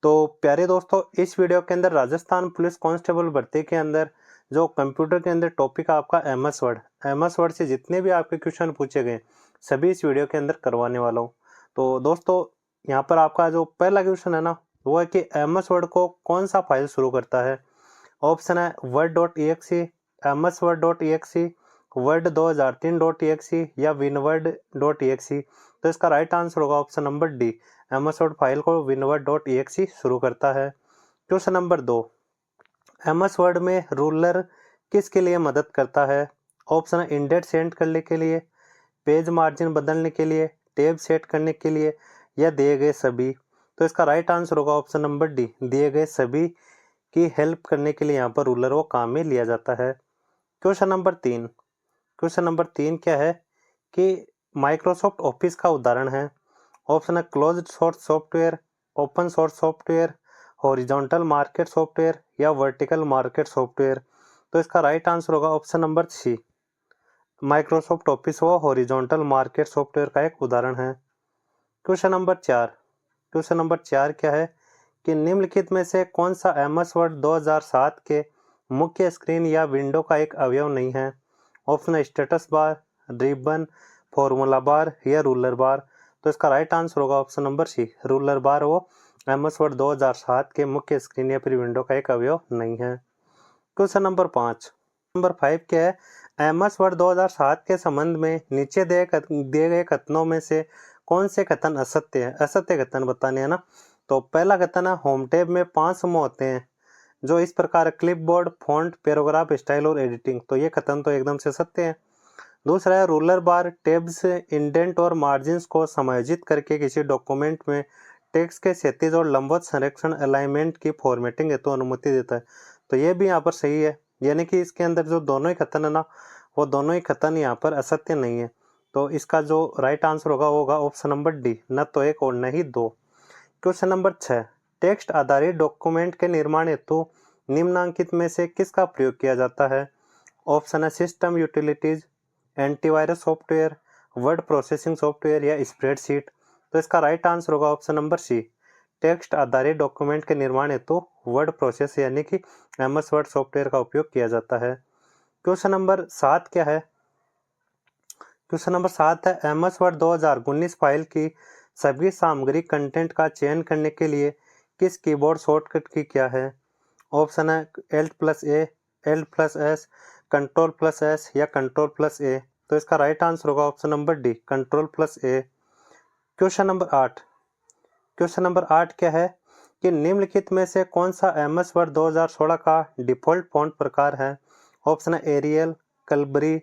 तो प्यारे दोस्तों, इस वीडियो के अंदर राजस्थान पुलिस कांस्टेबल भर्ती के अंदर जो कंप्यूटर के अंदर टॉपिक आपका एमएस वर्ड से जितने भी आपके क्वेश्चन पूछे गए सभी इस वीडियो के अंदर करवाने वाला हूँ। तो दोस्तों, यहाँ पर आपका जो पहला क्वेश्चन है ना, वो है कि एमएस वर्ड को कौन सा फाइल शुरू करता है। ऑप्शन है word.exe, msword.exe, word2003.exe या winword.exe। तो इसका राइट आंसर होगा option number D, MS word file को winword.exe शुरू करता है। क्वेश्चन नंबर 2, एमएस वर्ड में रूलर किसके लिए मदद करता है। ऑप्शन है इंडेंट सेट करने के लिए, पेज मार्जिन बदलने के लिए, टैब सेट करने के लिए या दिए गए सभी। तो इसका राइट आंसर होगा ऑप्शन नंबर डी, दिए गए सभी की हेल्प करने के लिए यहाँ पर रूलर वो काम में लिया जाता है। क्वेश्चन नंबर 3 क्या है कि माइक्रोसॉफ्ट ऑफिस का उदाहरण है। ऑप्शन है closed source software, open source software, horizontal market software या वर्टिकल मार्केट सॉफ्टवेयर। तो इसका राइट आंसर होगा option number C, Microsoft Office वो हॉरिजॉन्टल मार्केट सॉफ्टवेयर का एक उदाहरण है। क्वेश्चन नंबर 4 क्या है कि निम्नलिखित में से कौन सा एमएस वर्ड 2007 के मुख्य स्क्रीन या विंडो का एक अवयव नहीं है। ऑप्शन है status bar, ribbon, formula bar या रूलर बार। तो इसका राइट आंसर होगा ऑप्शन नंबर सी, रूलर बार वो एमएस वर्ड 2007 के मुख्य स्क्रीन या फिर विंडो का एक अवयव नहीं है। क्वेश्चन नंबर 5 क्या है, एमएस वर्ड 2007 के संबंध में नीचे दिए गए कथनों में से कौन से कथन असत्य है। असत्य कथन बताने हैं ना। तो पहला कथन है होम टैब में 5 समूह होते हैं जो इस प्रकार क्लिपबोर्ड, फॉन्ट, पैराग्राफ, स्टाइल और एडिटिंग। तो ये कथन तो एकदम से सत्य है। दूसरा है रूलर बार टैब्स, इंडेंट और मार्जिन्स को समायोजित करके किसी डॉक्यूमेंट में टेक्स्ट के क्षैतिज और लंबवत संरेखण अलाइनमेंट की फॉर्मेटिंग हेतु अनुमति देता है। तो ये भी यहाँ पर सही है, यानी कि इसके अंदर जो दोनों ही कथन है ना, वो दोनों ही कथन यहाँ पर असत्य नहीं है। तो इसका जो राइट आंसर होगा ऑप्शन नंबर डी, न तो एक और न ही दो। क्वेश्चन नंबर 6, टेक्स्ट आधारित डॉक्यूमेंट के निर्माण हेतु निम्नलिखित में से किसका प्रयोग किया जाता है। ऑप्शन है system utilities, antivirus software, word processing software या स्प्रेडशीट। तो इसका राइट आंसर होगा ऑप्शन नंबर सी, टेक्स्ट आधारित डॉक्यूमेंट के निर्माण हेतु वर्ड प्रोसेस यानी कि एमएस वर्ड सॉफ्टवेयर का उपयोग किया जाता है। क्वेश्चन नंबर 7 क्या है, क्वेश्चन नंबर 7 है एमएस वर्ड 2019 फाइल की सभी सामग्री कंटेंट का चयन करने के लिए किस कीबोर्ड शॉर्टकट की क्या है। ऑप्शन है Alt+A, Alt+S, Ctrl+S या Ctrl+A। तो इसका राइट आंसर होगा option number D, Ctrl+A। Question number 8 क्या है कि निम्नलिखित में से कौन सा एमएस वर्ड 2016 का डिफॉल्ट फॉन्ट प्रकार है। ऑप्शन है aerial, Calvary,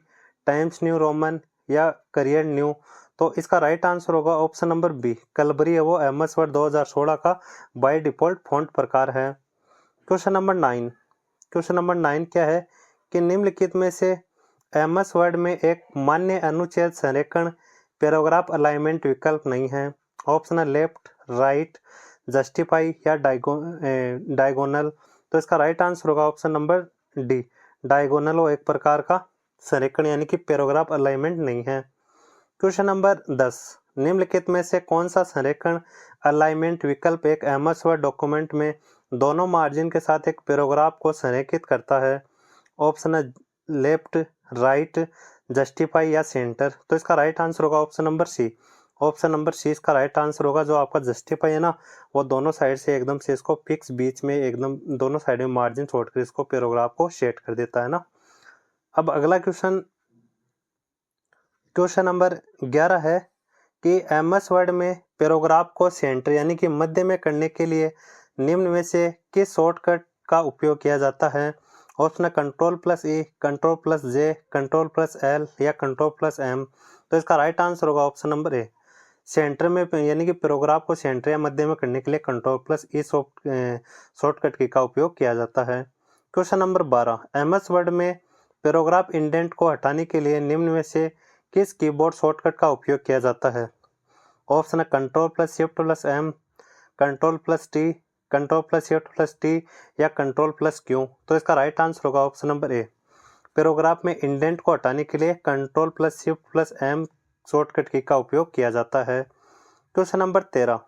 times new Roman या करियर न्यू। तो इसका राइट आंसर होगा ऑप्शन नंबर बी, कलबरी है वो एमएस वर्ड 2016 का बाय डिफॉल्ट फॉन्ट प्रकार है। क्वेश्चन नंबर 9 क्या है कि निम्नलिखित में से एमएस वर्ड में एक मान्य अनुच्छेद संरेखण पैराग्राफ अलाइनमेंट विकल्प नहीं है। ऑप्शन है लेफ्ट, राइट, जस्टिफाई या डायगोनल। तो इसका राइट आंसर होगा ऑप्शन नंबर डी, डायगोनल वो एक प्रकार का संरेखण यानी कि पैराग्राफ अलाइनमेंट नहीं है। क्वेश्चन नंबर 10, निम्नलिखित में से कौन सा संरेखण अलाइनमेंट विकल्प एक एमएस वर्ड डॉक्यूमेंट में दोनों मार्जिन के साथ एक पैराग्राफ को संरेखित करता है। ऑप्शन है लेफ्ट, राइट, जस्टिफाई या सेंटर। तो इसका राइट आंसर होगा option number C, option number C इसका राइट आंसर होगा। जो आपका जस्टिफाई है ना, वो दोनों साइड से एकदम से इसको फिक्स बीच में एकदम दोनों साइड में मार्जिन छोड़कर इसको पैराग्राफ को सेट कर देता है ना। अब अगला क्वेश्चन नंबर 11 है कि एमएस वर्ड में पैराग्राफ को सेंटर यानी कि मध्य में करने के लिए निम्न में से किस शॉर्टकट का उपयोग किया जाता है। ऑप्शन है Ctrl+E, Ctrl+J, Ctrl+L या Ctrl+M। तो इसका राइट आंसर होगा ऑप्शन नंबर ए, सेंटर में यानी कि पैराग्राफ को सेंटर या मध्य में करने के लिए Ctrl+E शॉर्टकट की का उपयोग किया जाता है। क्वेश्चन नंबर 12, एमएस वर्ड में पैराग्राफ इंडेंट को हटाने के लिए निम्न में से किस कीबोर्ड शॉर्टकट का उपयोग किया जाता है। ऑप्शन है Ctrl+Shift+M, Ctrl+T, Ctrl+Shift+T या Ctrl+Q। तो इसका राइट आंसर होगा ऑप्शन नंबर ए, पैराग्राफ में इंडेंट को हटाने के लिए Ctrl+Shift+M शॉर्टकट की का उपयोग किया जाता है। क्वेश्चन नंबर 13,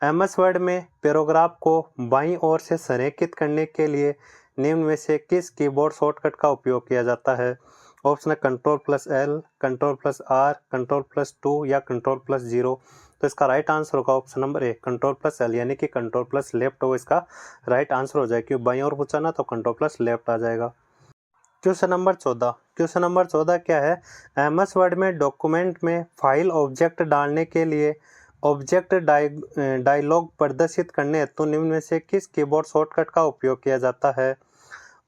एमएस वर्ड में पैराग्राफ को बाईं ओर से संरेखित करने के लिए निम्न में से किस कीबोर्ड शॉर्टकट का उपयोग किया जाता है? ऑप्शन है Ctrl+L, Ctrl+R, Ctrl+2 या Ctrl+0। तो इसका राइट आंसर होगा ऑप्शन नंबर ए Ctrl+L, यानी कि Ctrl+ लेफ्ट हो इसका राइट आंसर हो जाएगा, क्योंकि बाईं ओर पूछा ना तो Ctrl+ लेफ्ट आ जाएगा। Question number 14। क्वेश्चन नंबर 14 क्या है? एमएस वर्ड में डॉक्यूमेंट में फाइल ऑब्जेक्ट डालने के लिए ऑब्जेक्ट डायलॉग प्रदर्शित करने हेतु निम्न में से किस कीबोर्ड शॉर्टकट का उपयोग किया जाता है?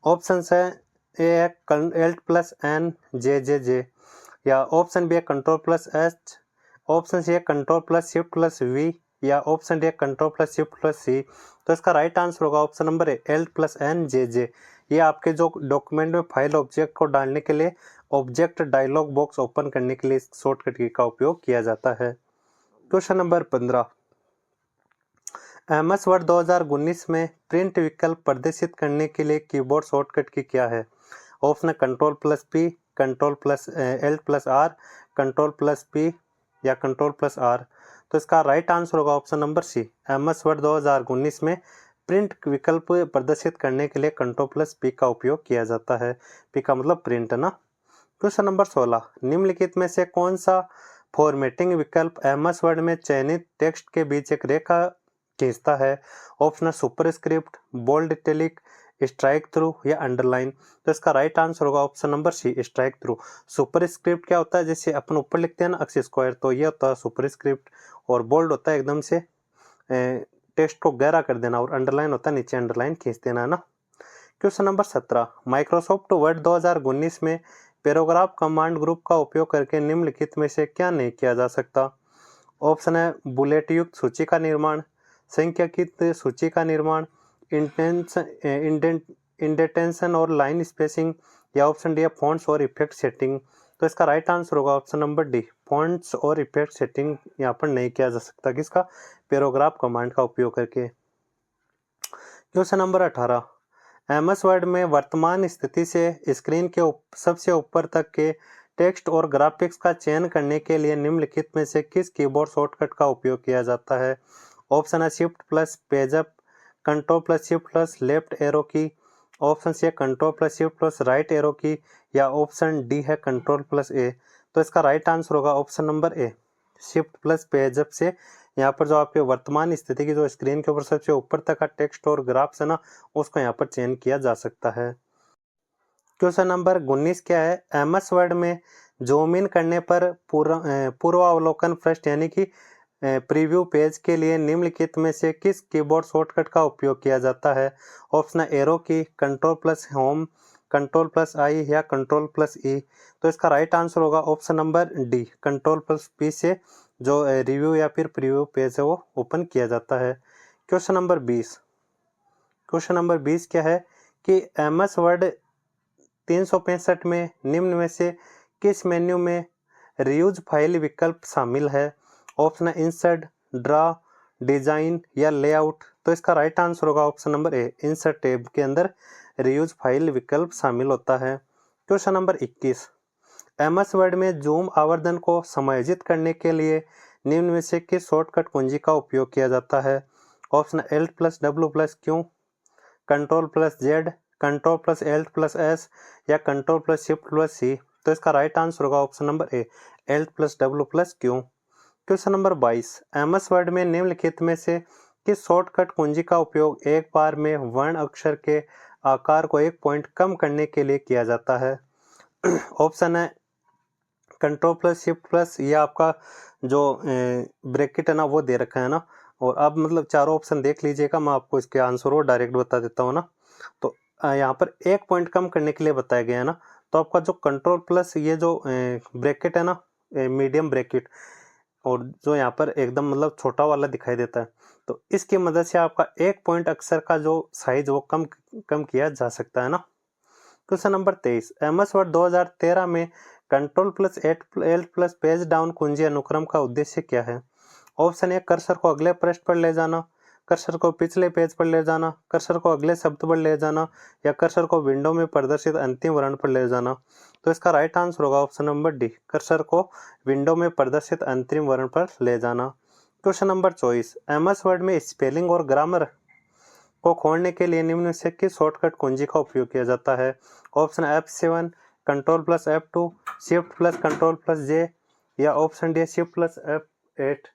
ऑप्शन है ए Alt+N JJJ, या option B Ctrl+H, option C Ctrl+Shift+V, या ऑप्शन डी Ctrl+Shift+C। तो इसका राइट आंसर होगा option number A Alt+N JJ। ये आपके जो डॉक्यूमेंट में फाइल ऑब्जेक्ट को डालने के लिए ऑब्जेक्ट डायलॉग बॉक्स ओपन करने के लिए इस शॉर्टकट की का उपयोग किया जाता है। Question number 15। एमएस वर्ड 2019 में प्रिंट विकल्प प्रदर्शित करने के लिए कीबोर्ड शॉर्टकट की क्या है? ऑप्शन है Ctrl+P, Ctrl+L+R, Ctrl+P या Ctrl+R। तो इसका राइट आंसर होगा option number C, MS Word 2019 में प्रिंट विकल्प प्रदर्शित करने के लिए Ctrl+P का उपयोग किया जाता है। P का मतलब प्रिंट ना। Question number 16। निम्नलिखित में से कौन सा फॉर्मेटिंग विकल्प एमएस वर्ड में चयनित टेक्स्ट के बीच एक रेखा खींचता है? ऑप्शन है superscript, bold, italic, strike through या अंडरलाइन। तो इसका राइट आंसर होगा option number C, strike through. Superscript क्या होता है? जैसे अपन ऊपर लिखते हैं ना अक्स स्क्वायर, तो ये होता है सुपरस्क्रिप्ट। और बोल्ड होता है एकदम से टेक्स्ट को गहरा कर देना, और अंडरलाइन होता है नीचे अंडरलाइन खींच देना, है ना। Question number 17। माइक्रोसॉफ्ट वर्ड 2019 में पैराग्राफ कमांड ग्रुप का उपयोग करके निम्नलिखित में से क्या नहीं किया जा सकता? ऑप्शन है बुलेट युक्त सूची का निर्माण, संख्याकित सूची का निर्माण, इंडेंटेशन और लाइन स्पेसिंग, या ऑप्शन डी है फॉन्ट्स और इफेक्ट सेटिंग। तो इसका राइट आंसर होगा ऑप्शन नंबर डी, फॉन्ट्स और इफेक्ट सेटिंग यहाँ पर नहीं किया जा सकता, किसका? पैराग्राफ कमांड का उपयोग करके। Question number 18। एमएस वर्ड में वर्तमान स्थिति से स्क्रीन के सबसे ऊपर तक के टेक्स्ट और ग्राफिक्स का चयन करने के लिए निम्नलिखित में से किस कीबोर्ड शॉर्टकट का उपयोग किया जाता है? ऑप्शन है Shift+पेज अप, Ctrl+Shift+ लेफ्ट एरो की, ऑप्शन सी है Ctrl+Shift+ राइट एरो की, या ऑप्शन डी है Ctrl+A। तो इसका राइट आंसर होगा ऑप्शन नंबर ए, Shift+पेज अप से यहाँ पर जो आपके वर्तमान स्थिति की जो स्क्रीन के ऊपर सबसे ऊपर तक का टेक्स्ट और ग्राफ्स है ना, उसको यहाँ पर चयन किया जा सकता है। क्वेश्चन नंबर 19 क्या है? एमएस वर्ड में जूम इन करने पर पूर्वावलोकन पृष्ठ यानी कि प्रीव्यू पेज के लिए निम्नलिखित में से किस कीबोर्ड शॉर्टकट का उपयोग किया जाता है? ऑप्शन एरो की, Ctrl+Home, Ctrl+I या Ctrl+E। तो इसका राइट आंसर होगा ऑप्शन नंबर डी, Ctrl+P से जो रिव्यू या फिर प्रीव्यू पेज है वो ओपन किया जाता है। Question number 20। क्वेश्चन नंबर 20 क्या है कि एमएस वर्ड 365 में निम्न में से किस मेन्यू में रीयूज फाइल विकल्प शामिल है? ऑप्शन है इंसर्ट, ड्रा, डिजाइन या लेआउट। तो इसका राइट आंसर होगा ऑप्शन नंबर ए, इंसर्ट टैब के अंदर रीयूज फाइल विकल्प शामिल होता है। Question number 21। एमएस वर्ड में जूम आवर्धन को समायोजित करने के लिए निम्न में से किस शॉर्टकट कुंजी का उपयोग किया जाता है? ऑप्शन Alt+W+Q, Ctrl+Z, Ctrl+Alt+S या Ctrl+Shift+C। तो इसका राइट आंसर होगा ऑप्शन नंबर ए, Alt+W+Q। Question number 22। MS Word में निम्नलिखित में से किस शॉर्टकट कुंजी का उपयोग एक बार में वर्ण अक्षर के आकार को 1 पॉइंट कम करने के लिए किया जाता है? ऑप्शन है Ctrl+Shift+, ये आपका जो ब्रैकेट है ना वो दे रखा है ना, और अब मतलब चारों ऑप्शन देख लीजिएगा, मैं आपको इसके आंसर और डायरेक्ट बता देता हूँ ना। तो यहाँ पर 1 पॉइंट कम करने के लिए बताया गया है ना, तो आपका जो Ctrl+ ये जो ब्रैकेट है ना, मीडियम ब्रैकेट, और जो यहाँ पर एकदम मतलब छोटा वाला दिखाई देता है, तो इसकी मदद से आपका 1 पॉइंट अक्षर का जो साइज वो कम किया जा सकता है ना। Question number 23। एमएस वर्ड 2013 में Ctrl+Alt+ पेज डाउन कुंजी अनुक्रम का उद्देश्य क्या है? ऑप्शन ए कर्सर को अगले पृष्ठ पर ले जाना, कर्सर को पिछले पेज पर ले जाना, कर्सर को अगले शब्द पर ले जाना, या कर्सर को विंडो में प्रदर्शित अंतिम वर्ण पर ले जाना। तो इसका राइट आंसर होगा ऑप्शन नंबर डी, कर्सर को विंडो में प्रदर्शित अंतिम वर्ण पर ले जाना। क्वेश्चन नंबर 24, एमएस वर्ड में स्पेलिंग और ग्रामर को खोलने के लिए निम्न से किस शॉर्टकट कुंजी का उपयोग किया जाता है? Option F7, control plus F2, shift plus control plus J या option D shift plus F8।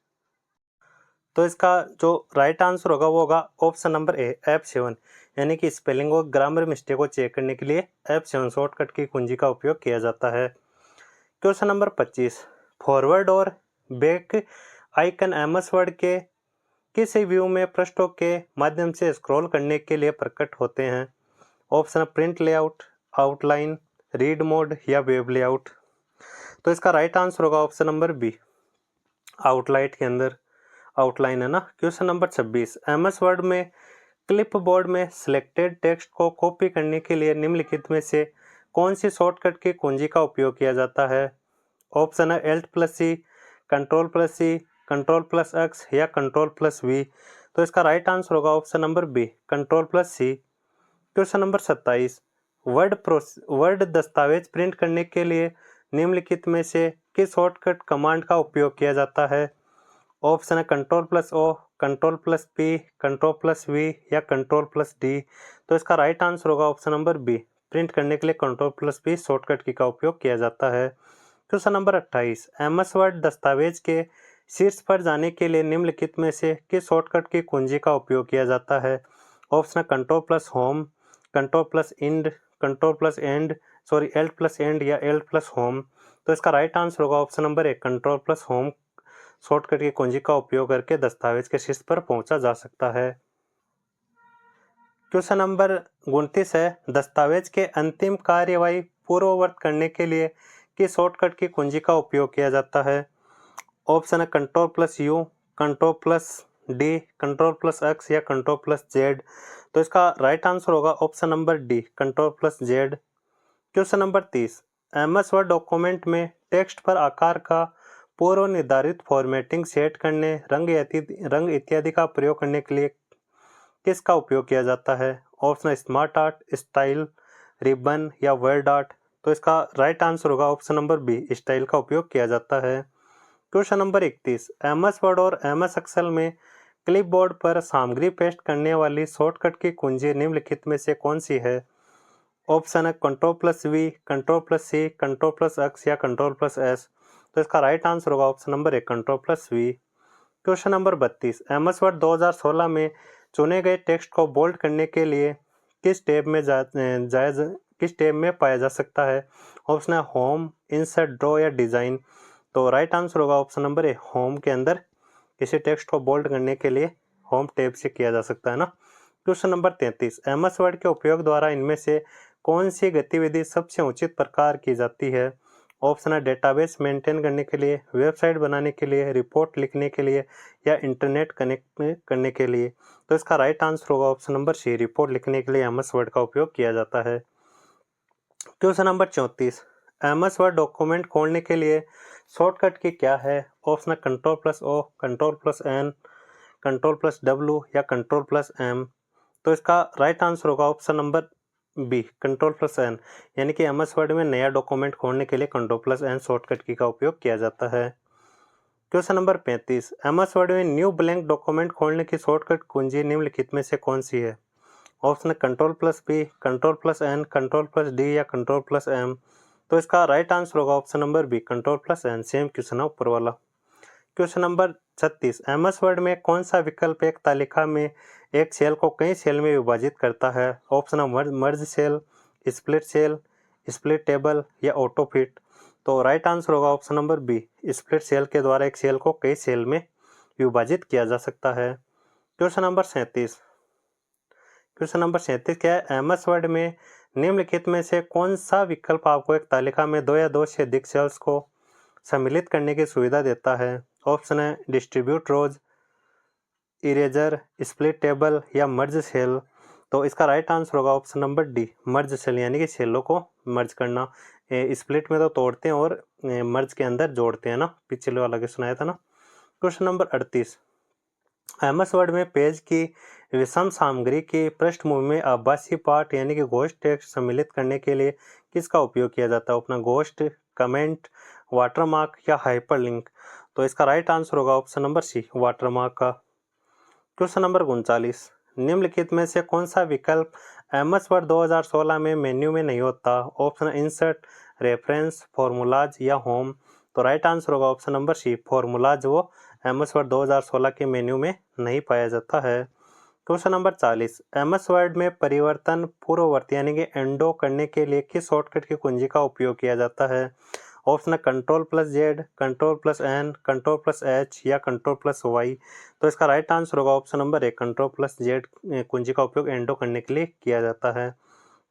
तो इसका जो राइट आंसर होगा वो होगा ऑप्शन नंबर ए F7, यानी कि स्पेलिंग और ग्रामर मिस्टेक को चेक करने के लिए F7 शॉर्टकट की कुंजी का उपयोग किया जाता है। क्वेश्चन नंबर 25, फॉरवर्ड और बैक आइकन एमएस वर्ड के किसी व्यू में पृष्ठों के माध्यम से स्क्रॉल करने के लिए प्रकट होते हैं? Option print layout, outline, read mode या वेब लेआउट। तो इसका राइट आंसर होगा ऑप्शन नंबर बी, आउटलाइट के अंदर आउटलाइन है ना। क्वेश्चन नंबर 26, एमएस वर्ड में क्लिपबोर्ड में सिलेक्टेड टेक्स्ट को कॉपी करने के लिए निम्नलिखित में से कौन सी शॉर्टकट की कुंजी का उपयोग किया जाता है? ऑप्शन है Alt plus C, control plus C, control plus X या कंट्रोल प्लस वी। तो इसका राइट आंसर होगा option number B, control plus C. Question number 27, word दस्तावेज प्रिंट करने के लिए निम्नलिखित में से किस शॉर्टकट कमांड का उपयोग किया जाता है? ऑप्शन है control plus O, control plus P, control plus V या कंट्रोल प्लस डी। तो इसका राइट आंसर होगा ऑप्शन नंबर बी, प्रिंट करने के लिए कंट्रोल प्लस पी शॉर्टकट की का उपयोग किया जाता है। क्वेश्चन नंबर 28, एमएस वर्ड दस्तावेज के शीर्ष पर जाने के लिए निम्नलिखित में से किस शॉर्टकट की कुंजी का उपयोग किया जाता है? Option control plus home, control plus end, control plus end, alt plus end या एल्ट प्लस होम। तो इसका राइट आंसर होगा option number A, control plus home shortcut की कुंजी का उपयोग करके दस्तावेज के शीर्ष पर पहुंचा जा सकता है। क्वेश्चन नंबर 29 है, दस्तावेज के अंतिम कार्यवाही पूर्ववत करने के लिए किस शॉर्टकट की कुंजी का उपयोग किया जाता है? ऑप्शन है control plus you, control plus D, control plus X या कंट्रोल प्लस जेड। तो इसका राइट आंसर होगा option number D, control plus Z. Question number 30, MS Word document में टेक्स्ट पर आकार का पूर्व निर्धारित फॉर्मेटिंग सेट करने, रंग इत्यादि का प्रयोग करने के लिए किसका उपयोग किया जाता है? Option smart art, style, ribbon या वर्ड आर्ट। तो इसका राइट आंसर होगा ऑप्शन नंबर बी, स्टाइल का उपयोग किया जाता है। क्वेश्चन नंबर 31, एमएस वर्ड और एमएस एक्सेल में क्लिपबोर्ड पर सामग्री पेस्ट करने वाली शॉर्टकट की कुंजी निम्नलिखित में से कौन सी है? ऑप्शन है control plus V, control plus C, control plus X या कंट्रोल प्लस एस। तो इसका राइट आंसर होगा option number A, control plus V. Question number 32, MS Word 2016 में चुने गए टेक्स्ट को बोल्ड करने के लिए किस टैब में पाया जा सकता है? ऑप्शन है होम, इंसर्ट, ड्रॉ या डिजाइन। तो राइट आंसर होगा ऑप्शन नंबर ए, होम के अंदर किसी टेक्स्ट को बोल्ड करने के लिए होम टैब से किया जा सकता है ना। क्वेश्चन नंबर 33, एमएस वर्ड के उपयोग द्वारा इनमें से कौन सी गतिविधि सबसे उचित प्रकार की जाती है? ऑप्शन है डेटाबेस मेंटेन करने के लिए, वेबसाइट बनाने के लिए, रिपोर्ट लिखने के लिए या इंटरनेट कनेक्ट करने के लिए। तो इसका राइट आंसर होगा ऑप्शन नंबर सी, रिपोर्ट लिखने के लिए एमएस वर्ड का उपयोग किया जाता है। Question number 34, MS Word document खोलने के लिए शॉर्टकट की क्या है? Option control plus O, control plus N, control plus W या कंट्रोल प्लस एम। तो इसका राइट आंसर होगा option number B, control plus N, यानी कि एमएस वर्ड में नया डॉक्यूमेंट खोलने के लिए कंट्रोल प्लस एन शॉर्टकट की का उपयोग किया जाता है। क्वेश्चन नंबर 35, एमएस वर्ड में न्यू ब्लैंक डॉक्यूमेंट खोलने की शॉर्टकट कुंजी निम्नलिखित में से कौन सी है? Option control plus P, control plus N, control plus D या कंट्रोल प्लस एम। तो इसका राइट आंसर होगा option number B, control plus N. Same question है ऊपर वाला। क्वेश्चन नंबर 36, एमएस वर्ड में कौन सा विकल्प एक तालिका में एक सेल को कई सेल में विभाजित करता है? ऑप्शन है मर्ज सेल, स्प्लिट टेबल या ऑटो फिट। तो राइट आंसर होगा option number B, split cell के द्वारा एक सेल को कई सेल में विभाजित किया जा सकता है। क्वेश्चन नंबर 37, क्या है? एमएस वर्ड में निम्नलिखित में से कौन सा विकल्प आपको एक तालिका में दो या दो से अधिक सेल्स को सम्मिलित करने की सुविधा देता है? ऑप्शन है distribute rows, eraser, split table या मर्ज सेल। तो इसका राइट आंसर होगा option number D, merge cell, यानी कि सेलों को मर्ज करना। स्प्लिट में तो तोड़ते हैं और मर्ज के अंदर जोड़ते हैं ना, पिछले वाला के सुनाया था ना। क्वेश्चन नंबर 38, एमएस वर्ड में पेज की विषम सामग्री की पृष्ठभूमि में आभासी पाठ यानी कि घोस्ट टेक्स्ट सम्मिलित करने के लिए किसका उपयोग किया जाता है? अपना घोस्ट, कमेंट, वाटरमार्क या हाइपरलिंक। तो इसका राइट आंसर होगा ऑप्शन नंबर सी, वाटरमार्क का। क्वेश्चन नंबर 39, निम्नलिखित में से कौन सा विकल्प एमएस वर्ड 2016 में मेन्यू में नहीं होता? ऑप्शन इंसर्ट, रेफरेंस, फॉर्मूलाज या होम। तो राइट आंसर होगा ऑप्शन नंबर सी, फॉर्मूलाज वो एमएस वर्ड 2016 के मेन्यू में नहीं पाया जाता है। क्वेश्चन नंबर 40, एमएस वर्ड में परिवर्तन पूर्ववर्ती यानी कि एंडो करने के लिए किस शॉर्टकट की कुंजी का उपयोग किया जाता है? ऑप्शन है Ctrl+Z, Ctrl+N, Ctrl+H या Ctrl+Y। तो इसका राइट आंसर होगा ऑप्शन नंबर ए, Ctrl+Z कुंजी का उपयोग एंडो करने के लिए किया जाता है।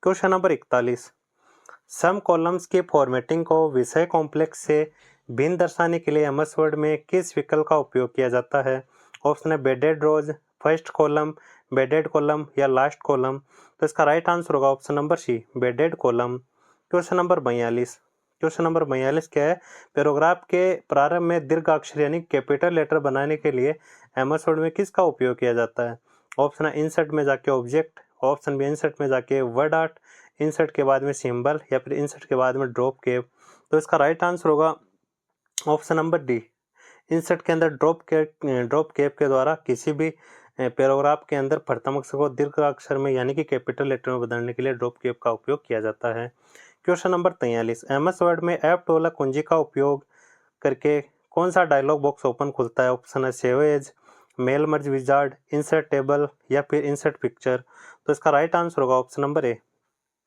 क्वेश्चन नंबर 41, सम कॉलम्स की फॉर्मेटिंग को विषय कॉम्प्लेक्स से भिन्न दर्शाने के लिए एमएस वर्ड में किस विकल्प का उपयोग किया जाता है? ऑप्शन है banded rows, first column, banded column या लास्ट कॉलम। तो इसका राइट आंसर होगा option number C, banded column. Question number 42, question number 42 क्या है? पैराग्राफ के प्रारंभ में दीर्घ अक्षर यानी कैपिटल लेटर बनाने के लिए एमएस वर्ड में किसका उपयोग किया जाता है? ऑप्शन है इंसर्ट में जाके ऑब्जेक्ट, ऑप्शन बी इंसर्ट में जाके वर्ड आर्ट, इंसर्ट के बाद में सिंबल या फिर इंसर्ट के बाद में ड्रॉप कैप। तो इसका राइट आंसर होगा ऑप्शन नंबर डी, इंसर्ट के अंदर ड्रॉप कैप के द्वारा किसी भी पैराग्राफ के अंदर प्रथम अक्षर को दीर्घ अक्षर में यानी कि कैपिटल लेटर में बदलने के लिए ड्रॉप कैप का उपयोग किया जाता है। क्वेश्चन नंबर 43, एमएस वर्ड में F12 कुंजी का उपयोग करके कौन सा डायलॉग बॉक्स ओपन खुलता है? ऑप्शन है save as, mail merge wizard, insert table या फिर इंसर्ट पिक्चर। तो इसका राइट आंसर होगा option number A,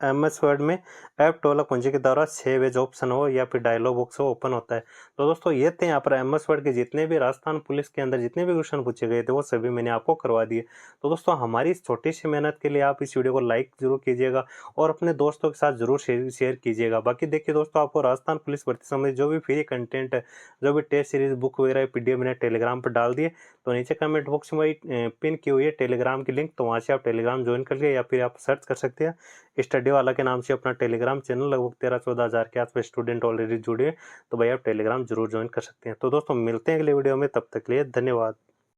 MS Word में F12 कुंजी के द्वारा सेव एज ऑप्शन हो या फिर डायलॉग बॉक्स हो ओपन होता है। तो दोस्तों ये थे यहाँ पर एमएस वर्ड के जितने भी राजस्थान पुलिस के अंदर जितने भी क्वेश्चन पूछे गए थे वो सभी मैंने आपको करवा दिए। तो दोस्तों हमारी इस छोटी सी मेहनत के लिए आप इस वीडियो को लाइक जरूर कीजिएगा और अपने दोस्तों के साथ जरूर शेयर कीजिएगा। बाकी देखिए दोस्तों, आपको राजस्थान पुलिस भर्ती संबंधी जो भी फ्री कंटेंट है, जो भी टेस्ट सीरीज बुक वगैरह PDF मैंने टेलीग्राम पर डाल दिए, तो नीचे कमेंट बॉक्स में पिन की हुई है टेलीग्राम की लिंक, तो वहाँ से आप टेलीग्राम ज्वाइन कर लिए या फिर आप सर्च कर सकते हैं स्टडी वाला के नाम से अपना टेलीग्राम चैनल। लगभग 13-14 हज़ार के आसपास स्टूडेंट ऑलरेडी जुड़े हैं, तो भाई आप टेलीग्राम जरूर ज्वाइन कर सकते हैं। तो दोस्तों मिलते हैं अगले वीडियो में, तब तक के लिए धन्यवाद।